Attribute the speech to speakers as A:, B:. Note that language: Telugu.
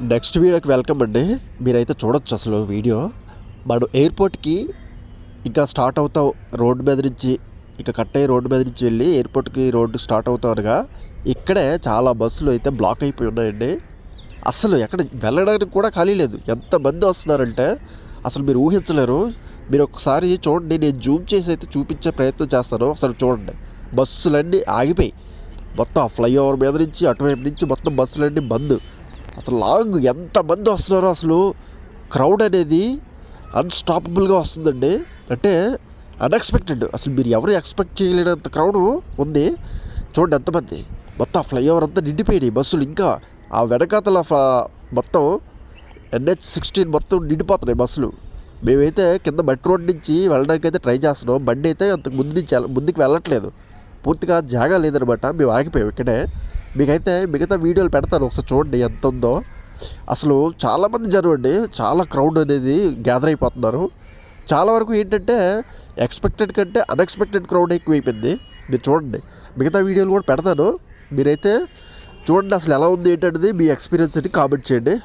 A: నెక్స్ట్ వీడియోకి వెల్కమ్ అండి. మీరైతే చూడొచ్చు అసలు వీడియో. మనం ఎయిర్పోర్ట్కి ఇంకా స్టార్ట్ అవుతాం. రోడ్డు మీద నుంచి ఇక కట్ అయ్యి రోడ్డు మీద నుంచి వెళ్ళి ఎయిర్పోర్ట్కి రోడ్డు స్టార్ట్ అవుతానుగా ఇక్కడే చాలా బస్సులు అయితే బ్లాక్ అయిపోయి ఉన్నాయండి. అసలు ఎక్కడ వెళ్ళడానికి కూడా ఖాళీ లేదు. ఎంతమంది వస్తున్నారంటే అసలు మీరు ఊహించలేరు. మీరు ఒకసారి చూడండి, నేను జూమ్ చేసి అయితే చూపించే ప్రయత్నం చేస్తాను. అసలు చూడండి, బస్సులన్నీ ఆగిపోయి మొత్తం ఆ ఫ్లైఓవర్ మీద నుంచి అటువైపు నుంచి మొత్తం బస్సులన్నీ బంద్. అసలు లాంగ్ ఎంతమంది వస్తున్నారో అసలు క్రౌడ్ అనేది అన్స్టాపబుల్గా వస్తుందండి. అంటే అన్ఎక్స్పెక్టెడ్, అసలు మీరు ఎవరు ఎక్స్పెక్ట్ చేయలేనంత క్రౌడ్ ఉంది. చూడండి ఎంతమంది, మొత్తం ఆ ఫ్లైఓవర్ అంతా నిండిపోయినాయి బస్సులు. ఇంకా ఆ వెనకాతల మొత్తం NH-16 మొత్తం నిండిపోతున్నాయి బస్సులు. మేమైతే కింద మెట్ రోడ్ నుంచి వెళ్ళడానికి అయితే ట్రై చేస్తున్నాం. బండి అయితే అంతకు ముందు నుంచి ముందుకు వెళ్ళట్లేదు, పూర్తిగా జాగా లేదనమాట. మేము ఆగిపోయాం ఇక్కడే. మీకైతే మిగతా వీడియోలు పెడతాను, ఒకసారి చూడండి ఎంత ఉందో. అసలు చాలామంది జనం అండి, చాలా క్రౌడ్ అనేది గ్యాదర్ అయిపోతున్నారు. చాలా వరకు ఏంటంటే ఎక్స్పెక్టెడ్ కంటే అన్ఎక్స్పెక్టెడ్ క్రౌడ్ ఎక్కువైపోయింది. మీరు చూడండి, మిగతా వీడియోలు కూడా పెడతాను. మీరైతే చూడండి అసలు ఎలా ఉంది ఏంటనేది మీ ఎక్స్పీరియన్స్ అని కామెంట్ చేయండి.